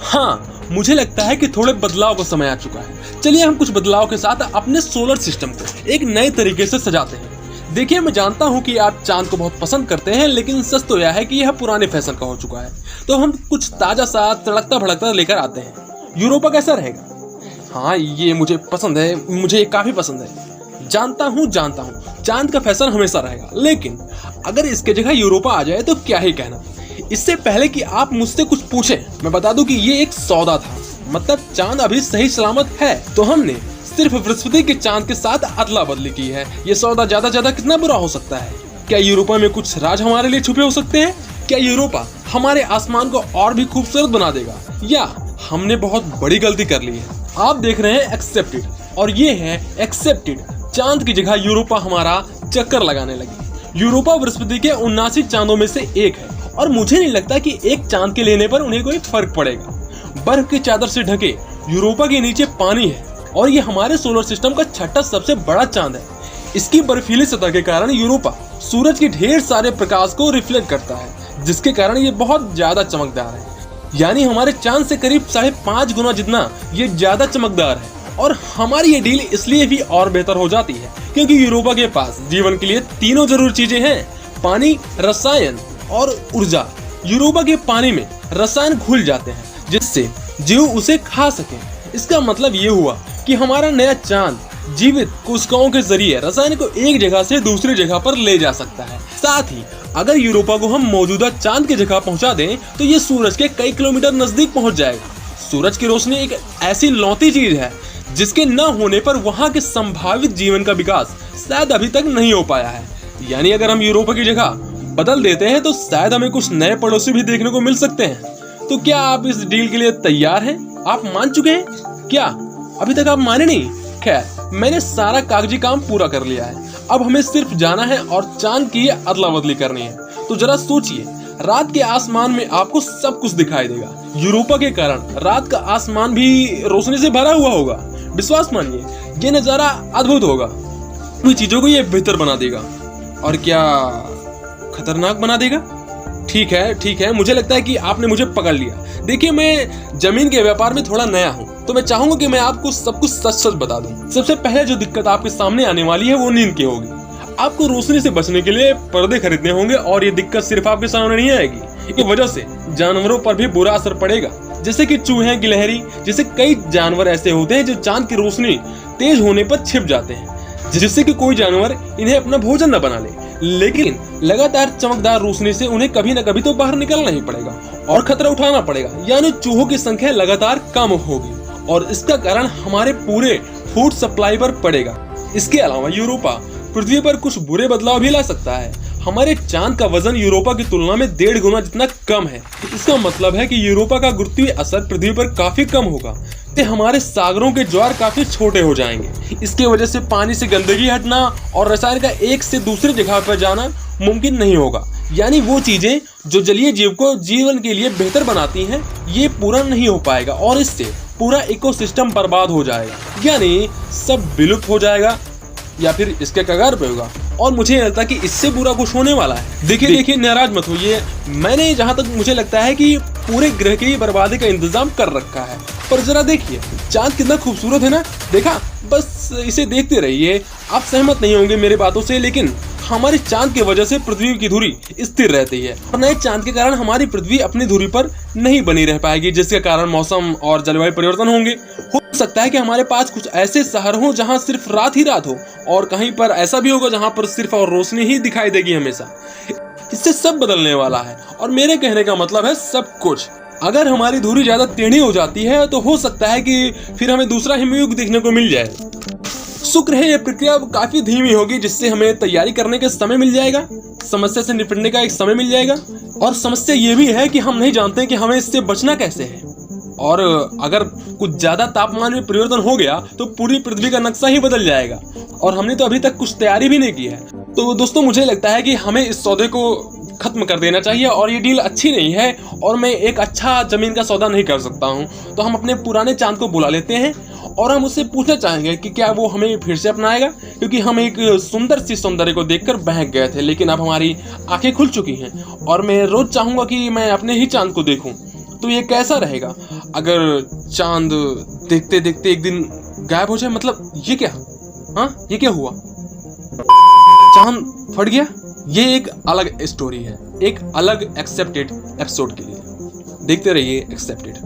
हाँ, मुझे लगता है कि थोड़े बदलाव का समय आ चुका है। चलिए हम कुछ बदलाव के साथ अपने सोलर सिस्टम को एक नए तरीके से सजाते हैं। देखिए, मैं जानता हूँ कि आप चांद को बहुत पसंद करते हैं, लेकिन सच तो यह है कि यह पुराने फैशन का हो चुका है। तो हम कुछ ताजा सा तड़कता भड़कता लेकर आते हैं। यूरोपा कैसा रहेगा? हाँ, ये मुझे पसंद है, मुझे काफी पसंद है। जानता हूँ चांद का फैशन हमेशा रहेगा, लेकिन अगर इसके जगह यूरोपा आ जाए तो क्या ही कहना। इससे पहले कि आप मुझसे कुछ पूछें, मैं बता दूं कि ये एक सौदा था। मतलब चांद अभी सही सलामत है, तो हमने सिर्फ बृहस्पति के चांद के साथ अदला बदली की है। ये सौदा ज्यादा कितना बुरा हो सकता है? क्या यूरोपा में कुछ राज हमारे लिए छुपे हो सकते हैं? क्या यूरोपा हमारे आसमान को और भी खूबसूरत बना देगा, या हमने बहुत बड़ी गलती कर ली है? आप देख रहे हैं एक्सेप्टेड, और ये है एक्सेप्टेड। चांद की जगह यूरोपा हमारा चक्कर लगाने लगी। यूरोपा बृहस्पति के 79 चांदों में से एक है, और मुझे नहीं लगता कि एक चांद के लेने पर उन्हें कोई फर्क पड़ेगा। बर्फ की चादर से ढके यूरोपा के नीचे पानी है, और ये हमारे सोलर सिस्टम का छठा सबसे बड़ा चांद है। इसकी बर्फीली सतह के कारण यूरोपा सूरज के ढेर सारे प्रकाश को रिफ्लेक्ट करता है, जिसके कारण ये बहुत ज्यादा चमकदार है। यानी हमारे चांद से करीब 5.5 गुना जितना ये ज्यादा चमकदार है। और हमारी ये डील इसलिए भी और बेहतर हो जाती है क्योंकि यूरोपा के पास जीवन के लिए तीनों जरूरी चीजें हैं: पानी, रसायन और ऊर्जा। यूरोपा के पानी में रसायन घुल जाते हैं, जिससे जीव उसे खा सके। इसका मतलब ये हुआ कि हमारा नया चांद जीवित कोशिकाओं के जरिए रसायन को एक जगह से दूसरी जगह पर ले जा सकता है। साथ ही अगर यूरोपा को हम मौजूदा चांद की जगह पहुंचा दें तो ये सूरज के कई किलोमीटर नजदीक पहुंच जाएगा। सूरज की रोशनी एक ऐसी लौती चीज है जिसके न होने पर वहां के संभावित जीवन का विकास शायद अभी तक नहीं हो पाया है। यानी अगर हम यूरोपा की जगह बदल देते हैं तो शायद हमें कुछ नए पड़ोसी भी देखने को मिल सकते हैं। तो क्या आप इस डील के लिए तैयार हैं? आप मान चुके हैं क्या? अभी तक आप माने नहीं? खैर, मैंने सारा कागजी काम पूरा कर लिया है। अब हमें सिर्फ जाना है और चांद की अदला बदली करनी है। तो जरा सोचिए, रात के आसमान में आपको सब कुछ दिखाई देगा। यूरोपा के कारण रात का आसमान भी रोशनी से भरा हुआ होगा। विश्वास मानिए, ये नजारा अद्भुत होगा। सभी चीजों को ये बेहतर बना देगा। और क्या खतरनाक बना देगा? ठीक है, मुझे लगता है कि आपने मुझे पकड़ लिया। देखिए, मैं जमीन के व्यापार में थोड़ा नया हूँ, तो मैं चाहूंगा कि मैं आपको सब कुछ सच बता दूं। सबसे पहले जो दिक्कत आपके सामने आने वाली है वो नींद की होगी। आपको रोशनी से बचने के लिए पर्दे खरीदने होंगे, और ये दिक्कत सिर्फ आपके सामने नहीं आएगी, इसकी वजह से जानवरों पर भी बुरा असर पड़ेगा, जैसे कि चूहे, गिलहरी जैसे कई जानवर ऐसे होते हैं जो चांद की रोशनी तेज होने पर छिप जाते हैं, जिससे कि कोई जानवर इन्हें अपना भोजन न बना ले। लेकिन लगातार चमकदार रोशनी से उन्हें कभी न कभी तो बाहर निकलना ही पड़ेगा और खतरा उठाना पड़ेगा। यानी चूहों की संख्या लगातार कम होगी, और इसका कारण हमारे पूरे फूड सप्लाई पर पड़ेगा। इसके अलावा यूरोपा पृथ्वी पर कुछ बुरे बदलाव भी ला सकता है। हमारे चांद का वजन यूरोपा की तुलना में 1.5 गुना जितना कम है। इसका मतलब है कि यूरोपा का गुरुत्वीय असर पृथ्वी पर काफी कम होगा। हमारे सागरों के ज्वार काफी छोटे हो जाएंगे। इसके वजह से पानी से गंदगी हटना और रसायन का एक से दूसरी जगह पर जाना मुमकिन नहीं होगा। यानी वो चीजें जो जलीय जीव को जीवन के लिए बेहतर बनाती हैं, ये पूरा नहीं हो पाएगा, और इससे पूरा इकोसिस्टम बर्बाद हो जाएगा। यानी सब विलुप्त हो जाएगा या फिर इसके कगार पे होगा। और मुझे लगता है कि इससे बुरा कुछ होने वाला है। देखिए, नाराज मत होइए। मैंने जहाँ तक मुझे लगता है कि पूरे ग्रह की बर्बादी का इंतजाम कर रखा है। पर जरा देखिए, चांद कितना खूबसूरत है ना? देखा? बस इसे देखते रहिए। आप सहमत नहीं होंगे मेरी बातों से, लेकिन हमारे चांद की वजह से पृथ्वी की धुरी स्थिर रहती है, और नए चांद के कारण हमारी पृथ्वी अपनी धुरी पर नहीं बनी रह पाएगी, जिसके कारण मौसम और जलवायु परिवर्तन होंगे। हो सकता है कि हमारे पास कुछ ऐसे शहर हो जहां सिर्फ रात ही रात हो, और कहीं पर ऐसा भी होगा जहां पर सिर्फ और रोशनी ही दिखाई देगी हमेशा। इससे सब बदलने वाला है, और मेरे कहने का मतलब है सब कुछ। अगर हमारी धुरी ज्यादा टेढ़ी हो जाती है तो हो सकता है कि फिर हमें दूसरा हिमयुग देखने को मिल जाए। शुक्र है, ये प्रक्रिया काफी धीमी होगी, जिससे हमें तैयारी करने का समय मिल जाएगा, समस्या से निपटने का एक समय मिल जाएगा। और समस्या ये भी है कि हम नहीं जानते कि हमें इससे बचना कैसे है। और अगर कुछ ज्यादा तापमान में परिवर्तन हो गया तो पूरी पृथ्वी का नक्शा ही बदल जाएगा, और हमने तो अभी तक कुछ तैयारी भी नहीं की है। तो दोस्तों, मुझे लगता है कि हमें इस सौदे को खत्म कर देना चाहिए, और ये डील अच्छी नहीं है, और मैं एक अच्छा जमीन का सौदा नहीं कर सकता हूँ। तो हम अपने पुराने चांद को बुला लेते हैं, और हम उससे पूछना चाहेंगे कि क्या वो हमें फिर से अपनाएगा, क्योंकि हम एक सुंदर सी सौंदर्य को देखकर बहक गए थे, लेकिन अब हमारी आंखें खुल चुकी हैं, और मैं रोज चाहूंगा कि मैं अपने ही चांद को देखूं। तो ये कैसा रहेगा? अगर चांद देखते देखते एक दिन गायब हो जाए, मतलब ये क्या? हाँ, ये क्या हुआ? चांद फट गया? ये एक अलग स्टोरी है, एक अलग एक्सेप्टेड एपिसोड के लिए। देखते रहिए एक्सेप्टेड।